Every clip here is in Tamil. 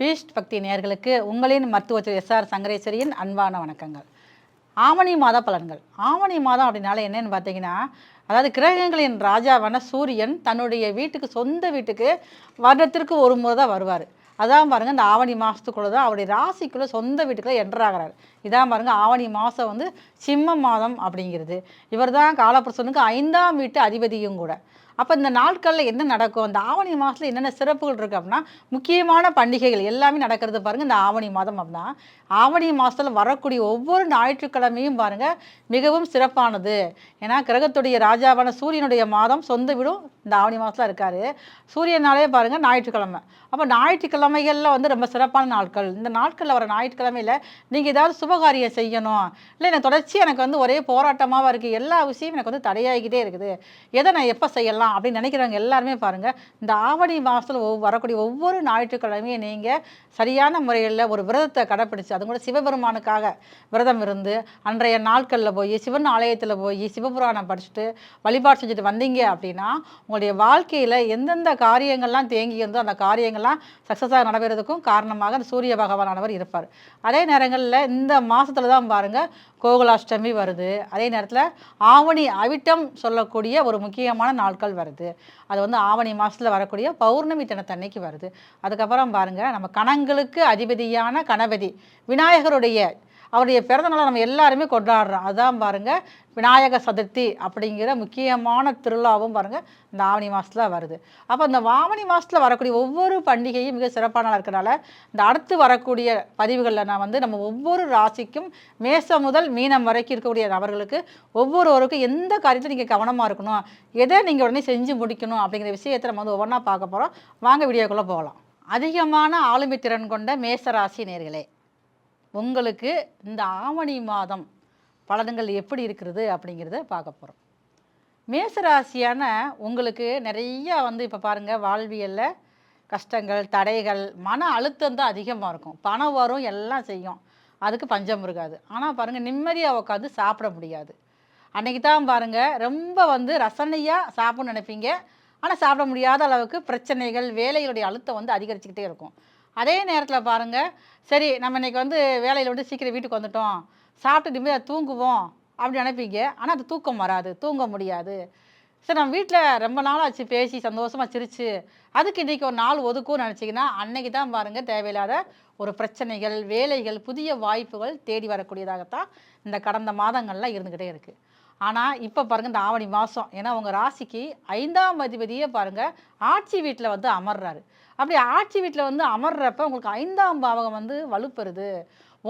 பீஸ்ட் பக்தி நேயர்களுக்கு உங்களின் மருத்துவ எஸ்ஆர் சங்கரேஸ்வரியின் அன்பான வணக்கங்கள். ஆவணி மாத பலன்கள். ஆவணி மாதம் அப்படின்னால என்னன்னு பார்த்தீங்கன்னா, அதாவது கிரகங்களின் ராஜாவான சூரியன் தன்னுடைய வீட்டுக்கு, சொந்த வீட்டுக்கு வருடத்திற்கு ஒரு முறை தான் வருவார். அதான் பாருங்கள், இந்த ஆவணி மாதத்துக்குள்ளே தான் அவருடைய ராசிக்குள்ளே சொந்த வீட்டுக்குள்ளே என்ட்ராகிறார். இதான் பாருங்கள், ஆவணி மாதம் வந்து சிம்ம மாதம் அப்படிங்கிறது. இவர் தான் காலபுருஷனுக்கு 5ஆம் வீட்டு அதிபதியும் கூட. அப்போ இந்த நாட்களில் என்ன நடக்கும், இந்த ஆவணி மாதத்தில் என்னென்ன சிறப்புகள் இருக்குது அப்படின்னா, முக்கியமான பண்டிகைகள் எல்லாமே நடக்கிறது பாருங்கள் இந்த ஆவணி மாதம். அப்படின்னா ஆவணி மாதத்தில் வரக்கூடிய ஒவ்வொரு ஞாயிற்றுக்கிழமையும் பாருங்கள் மிகவும் சிறப்பானது. ஏன்னா கிரகத்துடைய ராஜாவான சூரியனுடைய மாதம், சொந்த வீடும் இந்த ஆவணி மாதத்தில் இருக்கார். சூரியனாலே பாருங்கள் ஞாயிற்றுக்கிழமை. அப்போ ஞாயிற்றுக்கிழமைகளில் வந்து ரொம்ப சிறப்பான நாட்கள். இந்த நாட்களில் வர ஞாயிற்றுக்கிழமையில் நீங்கள் ஏதாவது சுபகாரியம் செய்யணும், இல்லை எனக்கு தொடர்ச்சி எனக்கு வந்து ஒரே போராட்டமாக இருக்குது, எல்லா விஷயமும் எனக்கு வந்து தடையாகிக்கிட்டே இருக்குது, எதை நான் எப்போ செய்யலாம் அப்படின்னு நினைக்கிறவங்க எல்லாருமே பாருங்கள், இந்த ஆவணி மாதத்தில் வரக்கூடிய ஒவ்வொரு ஞாயிற்றுக்கிழமையும் நீங்கள் சரியான முறையில் ஒரு விரதத்தை கடைப்பிடிச்சு, அது கூட சிவபெருமானுக்காக விரதம் இருந்து அன்றைய நாட்களில் போய் சிவன் ஆலயத்தில் போய் சிவபுராணம் படிச்சுட்டு வழிபாடு செஞ்சுட்டு வந்தீங்க அப்படின்னா உங்களுடைய வாழ்க்கையில் எந்தெந்த காரியங்கள்லாம் தேங்கி இருந்தோ அந்த காரியங்கள்லாம் சக்ஸஸாக நடைபெறதுக்கும் காரணமாக அந்த சூரிய பகவானவர் இருப்பார். அதே நேரங்களில் இந்த மாதத்தில் தான் பாருங்கள் கோகுலாஷ்டமி வருது. அதே நேரத்தில் ஆவணி அவிட்டம் சொல்லக்கூடிய ஒரு முக்கியமான நாட்கள் வருது. அது வந்து ஆவணி மாதத்தில் வரக்கூடிய பௌர்ணமி தினத்தன்னைக்கு வருது. அதுக்கப்புறம் பாருங்கள், நம்ம கணங்களுக்கு அதிபதியான கணபதி விநாயகருடைய அவருடைய பிறந்தநாளை நம்ம எல்லாருமே கொண்டாடுறோம். அதுதான் பாருங்கள் விநாயக சதுர்த்தி அப்படிங்கிற முக்கியமான திருவிழாவும் பாருங்கள் இந்த ஆவணி மாதத்தில் வருது. அப்போ இந்த ஆவணி மாதத்தில் வரக்கூடிய ஒவ்வொரு பண்டிகையும் மிக சிறப்பான இருக்கிறனால இந்த அடுத்து வரக்கூடிய பதிவுகளில் நான் வந்து நம்ம ஒவ்வொரு ராசிக்கும் மேசம் முதல் மீனம் வரைக்கும் இருக்கக்கூடிய நபர்களுக்கு ஒவ்வொருவருக்கும் எந்த காரியத்தை நீங்கள் கவனமாக இருக்கணும், எதை நீங்கள் உடனே செஞ்சு முடிக்கணும் அப்படிங்கிற விஷயத்தை நம்ம வந்து ஒவ்வொன்றா பார்க்க போகிறோம். வாங்க வீடியோக்குள்ளே போகலாம். அதிகமான ஆளுமை திறன் கொண்ட மேசராசி நேயர்களே, உங்களுக்கு இந்த ஆவணி மாதம் பலன்கள் எப்படி இருக்கிறது அப்படிங்கிறத பார்க்க போகிறோம். மேசராசியான உங்களுக்கு நிறையா வந்து இப்போ பாருங்கள், வாழ்வியலில் கஷ்டங்கள், தடைகள், மன அழுத்தம் தான் அதிகமாக இருக்கும். பணம் வரும், எல்லாம் செய்யும், அதுக்கு பஞ்சம் இருக்காது. ஆனால் பாருங்கள் நிம்மதியாக உட்காந்து சாப்பிட முடியாது. அன்றைக்கி தான் பாருங்கள் ரொம்ப வந்து ரசனையாக சாப்பிட்ணுன்னு நினைப்பீங்க, ஆனால் சாப்பிட முடியாத அளவுக்கு பிரச்சனைகள், வேலைகளுடைய அழுத்தம் வந்து அதிகரிச்சுக்கிட்டே இருக்கும். அதே நேரத்தில் பாருங்கள், சரி நம்ம இன்றைக்கி வந்து வேலையில் வந்து சீக்கிரம் வீட்டுக்கு வந்துட்டோம், சாப்பிட்டு நிம்மதியாக தூங்குவோம் அப்படின்னு நினைப்பீங்க. ஆனால் அது தூக்கம் வராது, தூங்க முடியாது. சரி நம்ம வீட்டில் ரொம்ப நாளாச்சு பேசி சந்தோஷமாக சிரித்து அதுக்கு இன்றைக்கி ஒரு நாள் ஒதுக்கும்னு நினச்சிங்கன்னா அன்றைக்கி தான் பாருங்கள் தேவையில்லாத ஒரு பிரச்சனைகள், வேலைகள், புதிய வாய்ப்புகள் தேடி வரக்கூடியதாகத்தான் இந்த கடந்த மாதங்கள்லாம் இருந்துக்கிட்டே இருக்குது. ஆனால் இப்போ பாருங்கள் இந்த ஆவணி மாதம், ஏன்னா உங்கள் ராசிக்கு 5ஆம் அதிபதியே பாருங்கள் ஆட்சி வீட்டில் வந்து அமர்றாரு. அப்படி ஆட்சி வீட்டில் வந்து அமர்றப்ப உங்களுக்கு 5ஆம் பாவகம் வந்து வலுப்பெறுது.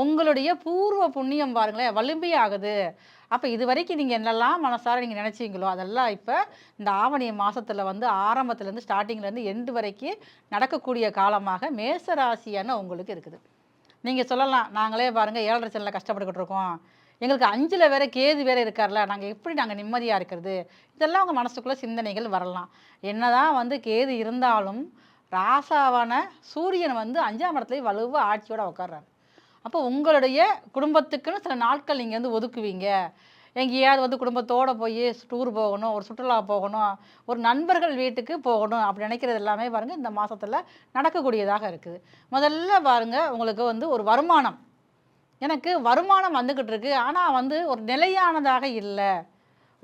உங்களுடைய பூர்வ புண்ணியம் பாருங்களேன் வலிமையாகுது. அப்போ இது வரைக்கும் நீங்கள் என்னெல்லாம் மனசார நீங்கள் நினச்சிங்களோ அதெல்லாம் இப்போ இந்த ஆவணி மாதத்தில் வந்து ஆரம்பத்துலேருந்து ஸ்டார்டிங்லேருந்து எண்டு வரைக்கும் நடக்கக்கூடிய காலமாக மேசராசியான உங்களுக்கு இருக்குது. நீங்கள் சொல்லலாம், நாங்களே பாருங்கள் 7.5 சனியில் கஷ்டப்பட்டுக்கிட்டு இருக்கோம், எங்களுக்கு 5ல் வேறு கேது வேறு இருக்கார்ல, நாங்கள் நிம்மதியாக இருக்கிறது, இதெல்லாம் உங்கள் மனசுக்குள்ளே சிந்தனைகள் வரலாம். என்னதான் வந்து கேது இருந்தாலும் ராசாவான சூரியன் வந்து 5ஆம் இடத்துலேயே வலுவாக ஆட்சியோடு உட்கார்றாரு. அப்போ உங்களுடைய குடும்பத்துக்குன்னு சில நாட்கள் நீங்கள் வந்து ஒதுக்குவீங்க. எங்கேயாவது வந்து குடும்பத்தோடு போய் டூர் போகணும், ஒரு சுற்றுலா போகணும், ஒரு நண்பர்கள் வீட்டுக்கு போகணும் அப்படி நினைக்கிறது எல்லாமே பாருங்கள் இந்த மாதத்தில் நடக்கக்கூடியதாக இருக்குது. முதல்ல பாருங்கள் உங்களுக்கு வந்து ஒரு வருமானம், எனக்கு வருமானம் வந்துக்கிட்டு இருக்குது, ஆனால் வந்து ஒரு நிலையானதாக இல்லை,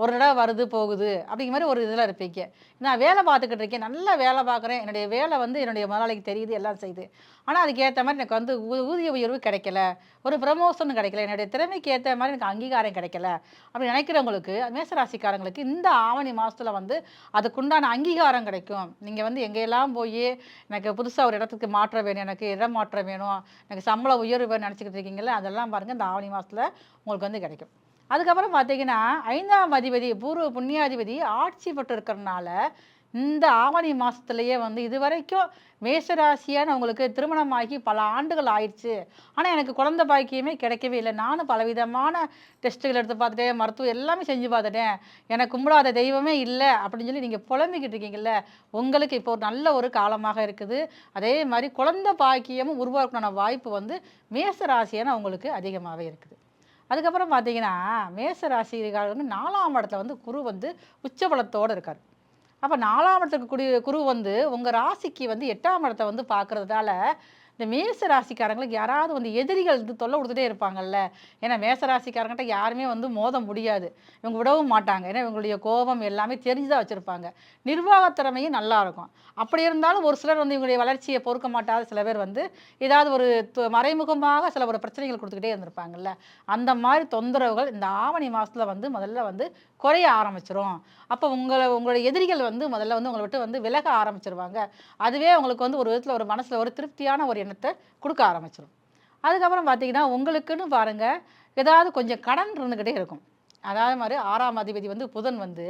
ஒரு தடவை வருது போகுது அப்படிங்கிற மாதிரி ஒரு இதில் இருப்பீங்க. நான் வேலை பார்த்துக்கிட்டு இருக்கேன், நல்லா வேலை பார்க்குறேன், என்னுடைய வேலை வந்து என்னுடைய முதலாளிக்கு தெரியுது, எல்லாம் செய்யுது, ஆனால் அதுக்கு ஏற்ற மாதிரி எனக்கு வந்து ஊதிய உயர்வு கிடைக்கல, ஒரு ப்ரமோஷன் கிடைக்கல, என்னுடைய திறமைக்கு ஏற்ற மாதிரி எனக்கு அங்கீகாரம் கிடைக்கல அப்படி நினைக்கிறவங்களுக்கு, மேசராசிக்காரங்களுக்கு இந்த ஆவணி மாதத்தில் வந்து அதுக்குண்டான அங்கீகாரம் கிடைக்கும். நீங்கள் வந்து எங்கெல்லாம் போய் எனக்கு புதுசாக ஒரு இடத்துக்கு மாற்ற வேணும், எனக்கு இடம் மாற்றம் வேணும், எனக்கு சம்பள உயர்வு வேணும்னு நினச்சிக்கிட்டு இருக்கீங்களே, அதெல்லாம் பாருங்கள் இந்த ஆவணி மாதத்தில் உங்களுக்கு வந்து கிடைக்கும். அதுக்கப்புறம் பார்த்தீங்கன்னா 5ஆம் அதிபதி பூர்வ புண்ணியாதிபதி ஆட்சி பெற்று இருக்கிறதுனால இந்த ஆவணி மாதத்துலேயே வந்து இது வரைக்கும் மேசராசியான உங்களுக்கு திருமணமாகி பல ஆண்டுகள் ஆயிடுச்சு, ஆனால் எனக்கு குழந்தை பாக்கியமே கிடைக்கவே இல்லை, நானும் பலவிதமான டெஸ்ட்டுகள் எடுத்து பார்த்துட்டேன், மருத்துவம் எல்லாமே செஞ்சு பார்த்துட்டேன், எனக்கு கும்பிடாத தெய்வமே இல்லை அப்படின்னு சொல்லி நீங்கள் புலம்பிக்கிட்டு இருக்கீங்கல்ல, உங்களுக்கு இப்போ ஒரு நல்ல ஒரு காலமாக இருக்குது. அதே மாதிரி குழந்தை பாக்கியமும் உருவாக்கணுன வாய்ப்பு வந்து மேசராசியான உங்களுக்கு அதிகமாகவே இருக்குது. அதுக்கப்புறம் பார்த்தீங்கன்னா மேசராசிக்காரங்க 4ஆம் இடத்துல வந்து குரு வந்து உச்சபலத்தோடு இருக்கார். அப்போ 4ஆம் இடத்துக்கு குரு வந்து உங்கள் ராசிக்கு வந்து 8ஆம் இடத்தை வந்து பார்க்குறதுனால இந்த மேச ராசிக்காரங்களுக்கு யாராவது வந்து எதிரிகள் வந்து தொல்லை கொடுத்துட்டே இருப்பாங்கல்ல. ஏன்னா மேச ராசிக்காரங்கிட்ட யாருமே வந்து மோத முடியாது. இவங்க விடவும் மாட்டாங்க. ஏன்னா இவங்களுடைய கோபம் எல்லாமே தெரிஞ்சு தான் வச்சுருப்பாங்க. நிர்வாகத் திறமையும் நல்லா இருக்கும். அப்படி இருந்தாலும் ஒரு சிலர் வந்து இவங்களுடைய வளர்ச்சியை பொறுக்க மாட்டாத சில பேர் வந்து ஏதாவது ஒரு மறைமுகமாக சில ஒரு பிரச்சனைகள் கொடுத்துக்கிட்டே இருந்திருப்பாங்கல்ல. அந்த மாதிரி தொந்தரவுகள் இந்த ஆவணி மாதத்தில் வந்து முதல்ல வந்து குறைய ஆரம்பிச்சிரும். அப்போ உங்களுடைய எதிரிகள் வந்து முதல்ல வந்து உங்களை விட்டு வந்து விலக ஆரம்பிச்சிருவாங்க. அதுவே உங்களுக்கு வந்து ஒரு விதத்தில் ஒரு மனசில் ஒரு திருப்தியான ஒரு எண்ணத்தை கொடுக்க ஆரம்பிச்சிடும். அதுக்கப்புறம் பார்த்தீங்கன்னா உங்களுக்குன்னு பாருங்கள் ஏதாவது கொஞ்சம் கடன் இருந்துக்கிட்டே இருக்கும். அதாவது மாதிரி 6ஆம் அதிபதி வந்து புதன் வந்து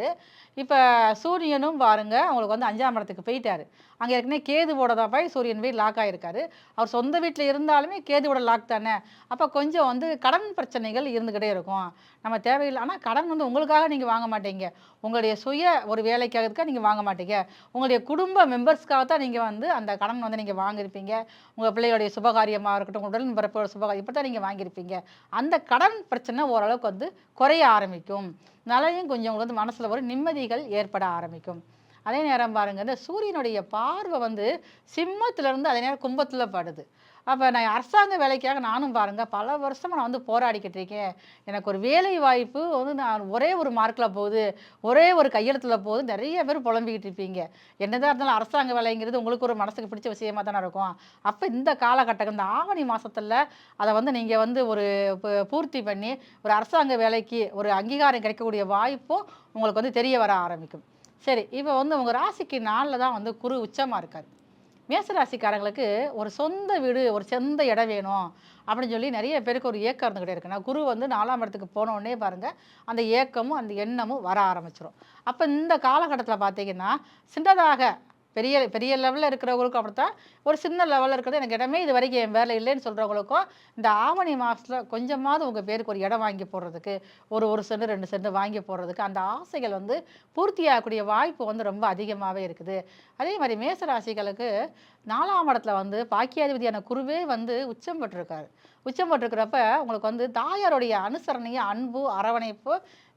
இப்போ சூரியனும் பாருங்க அவங்களுக்கு வந்து 5ஆம் இடத்துக்கு போயிட்டாரு. அங்கே ஏற்கனவே கேதுவோட தான் போய் சூரியன் போய் லாக் ஆகிருக்காரு. அவர் சொந்த வீட்டில் இருந்தாலுமே கேதுவோட லாக் தானே. அப்போ கொஞ்சம் வந்து கடன் பிரச்சனைகள் இருந்துக்கிட்டே இருக்கும். நம்ம தேவையில்லை. ஆனால் கடன் வந்து உங்களுக்காக நீங்கள் வாங்க மாட்டீங்க. உங்களுடைய சுய ஒரு வேலைக்காக நீங்கள் வாங்க மாட்டீங்க. உங்களுடைய குடும்ப மெம்பர்ஸ்க்காக தான் நீங்கள் வந்து அந்த கடன் வந்து நீங்கள் வாங்கியிருப்பீங்க. உங்கள் பிள்ளைகளுடைய சுபகாரியமாக இருக்கட்டும், உடல் பிறப்போட சுபகாரியம் இப்படி தான் நீங்கள் வாங்கியிருப்பீங்க. அந்த கடன் பிரச்சனை ஓரளவுக்கு வந்து குறைய ஆரம்பிக்கும். நலையும் கொஞ்சம் உங்களுக்கு வந்து மனசில் ஒரு நிம்மதிகள் ஏற்பட ஆரம்பிக்கும். அதே நேரம் பாருங்கள் இந்த சூரியனுடைய பார்வை வந்து சிம்மத்திலேருந்து அதே நேரம் கும்பத்தில் படுது. அப்போ நான் அரசாங்க வேலைக்காக நானும் பாருங்கள் பல வருஷமாக நான் வந்து போராடிக்கிட்டு இருக்கேன். எனக்கு ஒரு வேலை வாய்ப்பு வந்து நான் ஒரே ஒரு மார்க்கில் போகுது, ஒரே ஒரு கையெழுத்தில் போகுது. நிறைய பேர் புலம்பிக்கிட்டு இருப்பீங்க. என்னதான் இருந்தாலும் அரசாங்க வேலைங்கிறது உங்களுக்கு ஒரு மனசுக்கு பிடிச்ச விஷயமா தானே இருக்கும். அப்போ இந்த காலகட்டம் இந்த ஆவணி மாதத்தில் அதை வந்து நீங்கள் வந்து ஒரு பூர்த்தி பண்ணி ஒரு அரசாங்க வேலைக்கு ஒரு அங்கீகாரம் கிடைக்கக்கூடிய வாய்ப்பும் உங்களுக்கு வந்து தெரிய வர ஆரம்பிக்கும். சரி, இப்போ வந்து உங்கள் ராசிக்கு 4ல் தான் வந்து குரு உச்சமாக இருக்கார். மேசராசிக்காரங்களுக்கு ஒரு சொந்த வீடு, ஒரு சொந்த இடம் வேணும் அப்படின்னு சொல்லி நிறைய பேருக்கு ஒரு ஏக்கம் இருந்துக்கிட்டே இருக்கு. நான் குரு வந்து 4ஆம் இடத்துக்கு போனோடனே பாருங்கள் அந்த ஏக்கமும் அந்த எண்ணமும் வர ஆரம்பிச்சிடும். அப்போ இந்த காலகட்டத்தில் பார்த்தீங்கன்னா சின்னதாக பெரிய பெரிய லெவலில் இருக்கிறவங்களுக்கும் அப்படித்தான், ஒரு சின்ன லெவலில் இருக்கிறது எனக்கு இடமே இது வரைக்கும் என் வேலை இல்லைன்னு சொல்கிறவங்களுக்கும் இந்த ஆவணி மாதத்தில் கொஞ்சமாவது உங்கள் பேருக்கு ஒரு இடம் வாங்கி போடுறதுக்கு, ஒரு சென்ட் 2 சென்ட் வாங்கி போடுறதுக்கு அந்த ஆசைகள் வந்து பூர்த்தியாகக்கூடிய வாய்ப்பு வந்து ரொம்ப அதிகமாகவே இருக்குது. அதே மாதிரி மேசராசிகளுக்கு 4ஆம் இடத்துல வந்து பாக்கியாதிபதியான குருவே வந்து உச்சம் பெற்றிருக்காரு. உச்சம் பெற்றிருக்கிறப்ப உங்களுக்கு வந்து தாயாருடைய அனுசரணையும் அன்பு அரவணைப்பு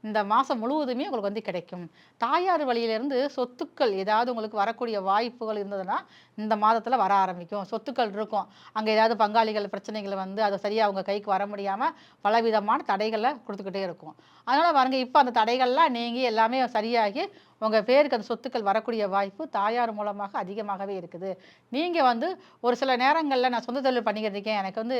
இந்த மாதம் முழுவதுமே உங்களுக்கு வந்து கிடைக்கும். தாயார் வழியிலேருந்து சொத்துக்கள் ஏதாவது உங்களுக்கு வரக்கூடிய வாய்ப்புகள் இருந்ததுன்னா இந்த மாதத்தில் வர ஆரம்பிக்கும். சொத்துக்கள் இருக்கும். அங்கே ஏதாவது பங்காளிகள் பிரச்சனைகள் வந்து அது சரியாக அவங்க கைக்கு வர முடியாமல் பலவிதமான தடைகளை கொடுத்துக்கிட்டே இருக்கும். அதனால் பாருங்க இப்போ அந்த தடைகள்லாம் நீங்கி எல்லாமே சரியாகி உங்கள் பேருக்கு அந்த சொத்துக்கள் வரக்கூடிய வாய்ப்பு தாயார் மூலமாக அதிகமாகவே இருக்குது. நீங்கள் வந்து ஒரு சில நேரங்களில் நான் சொந்த தொழில் பண்ணிக்கிட்டு இருக்கேன், எனக்கு வந்து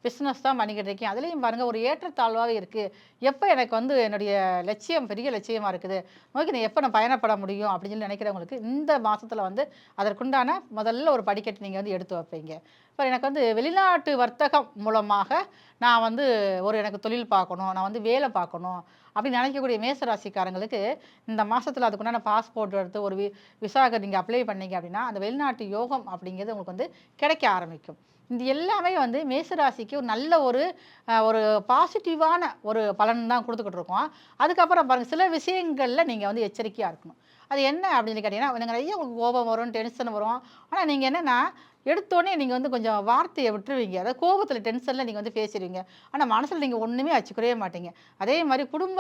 பிஸ்னஸ் தான் பண்ணிக்கிட்டு இருக்கேன், அதுலேயும் பாருங்கள் ஒரு ஏற்றத்தாழ்வாகவே இருக்குது. எப்போ எனக்கு வந்து என்னுடைய லட்சியம் பெரிய லட்சியமாக இருக்குது, நோக்கி நான் எப்போ நான் பயணப்பட முடியும் அப்படின்னு சொல்லி நினைக்கிறவங்களுக்கு இந்த மாதத்தில் வந்து அதற்குண்டான முதல்ல ஒரு படிக்கட்டு நீங்கள் வந்து எடுத்து வைப்பீங்க. இப்போ எனக்கு வந்து வெளிநாட்டு வர்த்தகம் மூலமாக நான் வந்து எனக்கு தொழில் பார்க்கணும், நான் வந்து வேலை பார்க்கணும் அப்படின்னு நினைக்கக்கூடிய மேசராசிக்காரங்களுக்கு இந்த மாதத்தில் அதுக்குண்டான பாஸ்போர்ட் எடுத்து ஒரு விசாக நீங்கள் அப்ளை பண்ணீங்க அப்படின்னா அந்த வெளிநாட்டு யோகம் அப்படிங்கிறது உங்களுக்கு வந்து கிடைக்க ஆரம்பிக்கும். இது எல்லாமே வந்து மேசராசிக்கு ஒரு நல்ல ஒரு பாசிட்டிவான ஒரு பலன் தான் கொடுத்துக்கிட்டு இருக்கோம். அதுக்கப்புறம் பாருங்கள் சில விஷயங்களில் நீங்கள் வந்து எச்சரிக்கையாக இருக்கணும். அது என்ன அப்படின்னு கேட்டிங்கன்னா எனக்கு நிறைய உங்களுக்கு கோபம் வரும், டென்ஷன் வரும். ஆனால் நீங்கள் என்னென்னா எடுத்தோடனே நீங்கள் வந்து கொஞ்சம் வார்த்தையை விட்டுருவீங்க. அதாவது கோபத்தில் டென்ஷனில் நீங்கள் வந்து பேசிடுவீங்க. ஆனால் மனசில் நீங்கள் ஒன்றுமே வச்சுக்கவே மாட்டீங்க. அதே மாதிரி குடும்ப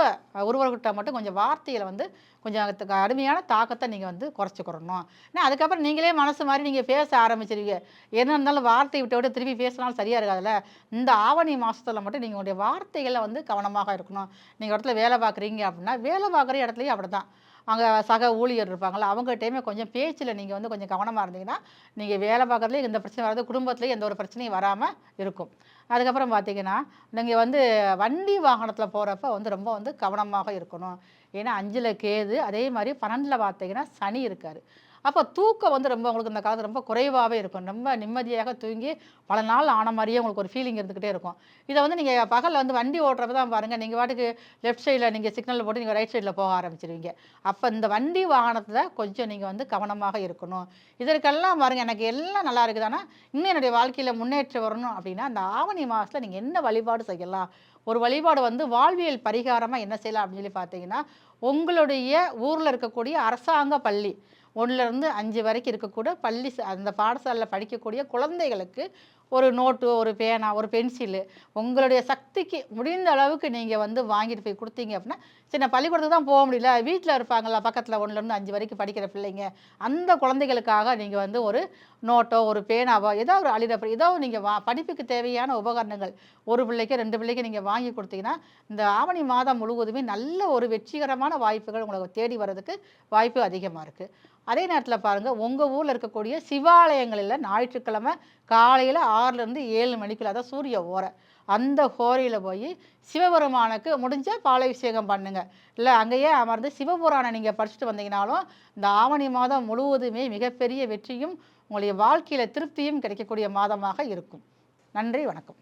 உறவுகிட்ட மட்டும் கொஞ்சம் வார்த்தையில் வந்து கொஞ்சம் கடுமையான தாக்கத்தை நீங்கள் வந்து குறைச்சிக்கிறணும். ஏன்னா அதுக்கப்புறம் நீங்களே மனசு மாதிரி நீங்கள் பேச ஆரம்பிச்சிருவீங்க. என்ன இருந்தாலும் வார்த்தை விட்டு விட்டு திருப்பி பேசினாலும் சரியாக இருக்காதுல்ல. இந்த ஆவணி மாதத்தில் மட்டும் நீங்கள் உங்களுடைய வார்த்தைகளை வந்து கவனமாக இருக்கணும். நீங்கள் இடத்துல வேலை பார்க்குறீங்க அப்படின்னா வேலை பார்க்குற இடத்துலையும் அப்படி தான். அங்கே சக ஊழியர் இருப்பாங்களா அவங்ககிட்டையுமே கொஞ்சம் பேச்சில் நீங்கள் வந்து கொஞ்சம் கவனமாக இருந்தீங்கன்னா நீங்கள் வேலை பார்க்குறதுலேயும் எந்த பிரச்சனையும் வராது, குடும்பத்துலேயும் எந்த ஒரு பிரச்சனையும் வராமல் இருக்கும். அதுக்கப்புறம் பார்த்தீங்கன்னா நீங்கள் வந்து வண்டி வாகனத்தில் போகிறப்ப வந்து ரொம்ப வந்து கவனமாக இருக்கணும். ஏன்னா 5ல் கேது, அதே மாதிரி 12ல் பார்த்தீங்கன்னா சனி இருக்கார். அப்போ தூக்கம் வந்து ரொம்ப உங்களுக்கு இந்த காலத்தில் ரொம்ப குறைவாகவே இருக்கும். ரொம்ப நிம்மதியாக தூங்கி பல நாள் ஆன மாதிரியே உங்களுக்கு ஒரு ஃபீலிங் இருந்துக்கிட்டே இருக்கும். இதை வந்து நீங்கள் பகலில் வந்து வண்டி ஓட்டுறப்ப தான் பாருங்கள், நீங்கள் பாட்டுக்கு லெஃப்ட் சைடில் நீங்கள் சிக்னல் போட்டு நீங்கள் ரைட் சைடில் போக ஆரம்பிச்சிருவீங்க. அப்போ இந்த வண்டி வாகனத்தில் கொஞ்சம் நீங்கள் வந்து கவனமாக இருக்கணும். இதற்கெல்லாம் பாருங்கள் எனக்கு எல்லாம் நல்லா இருக்குது. ஆனால் இன்னும் என்னுடைய வாழ்க்கையில் முன்னேற்றம் வரணும் அப்படின்னா அந்த ஆவணி மாதத்தில் நீங்கள் என்ன வழிபாடு செய்யலாம்? ஒரு வழிபாடு வந்து வாழ்வியல் பரிகாரமாக என்ன செய்யலாம் அப்படின்னு சொல்லி பார்த்தீங்கன்னா உங்களுடைய ஊரில் இருக்கக்கூடிய அரசாங்க பள்ளி 1லேருந்து 5 வரைக்கும் இருக்கக்கூடிய பள்ளி அந்த பாடசாலையில் படிக்கக்கூடிய குழந்தைகளுக்கு ஒரு நோட்டு, ஒரு பேனா, ஒரு பென்சிலு உங்களுடைய சக்திக்கு முடிந்த அளவுக்கு நீங்கள் வந்து வாங்கிட்டு போய் கொடுத்தீங்க அப்படின்னா சரி நான் பள்ளிக்கூடத்துக்கு தான் போக முடியல, வீட்டில் இருப்பாங்களா பக்கத்தில் 1லேருந்து 5 வரைக்கும் படிக்கிற பிள்ளைங்க, அந்த குழந்தைகளுக்காக நீங்கள் வந்து ஒரு நோட்டோ ஒரு பேனாவோ ஏதோ ஒரு அழிடப்படி ஏதோ நீங்கள் படிப்புக்கு தேவையான உபகரணங்கள் ஒரு பிள்ளைக்கு 2 பிள்ளைக்கு நீங்கள் வாங்கி கொடுத்தீங்கன்னா இந்த ஆவணி மாதம் முழுவதுமே நல்ல ஒரு வெற்றிகரமான வாய்ப்புகள் உங்களுக்கு தேடி வர்றதுக்கு வாய்ப்பு அதிகமாக இருக்குது. அதே நேரத்தில் பாருங்கள், உங்கள் ஊரில் இருக்கக்கூடிய சிவாலயங்களில் ஞாயிற்றுக்கிழமை காலையில் 6லேருந்து 7 மணிக்குள்ள, அதான் சூரிய ஓரை, அந்த ஹோரையில் போய் சிவபெருமானுக்கு முடிஞ்சால் பாலாபிஷேகம் பண்ணுங்கள். இல்லை அங்கேயே அமர்ந்து சிவபுராணம் நீங்கள் படிச்சுட்டு வந்தீங்கனாலும் இந்த ஆவணி மாதம் முழுவதுமே மிகப்பெரிய வெற்றியும் உங்களுடைய வாழ்க்கையில் திருப்தியும் கிடைக்கக்கூடிய மாதமாக இருக்கும். நன்றி, வணக்கம்.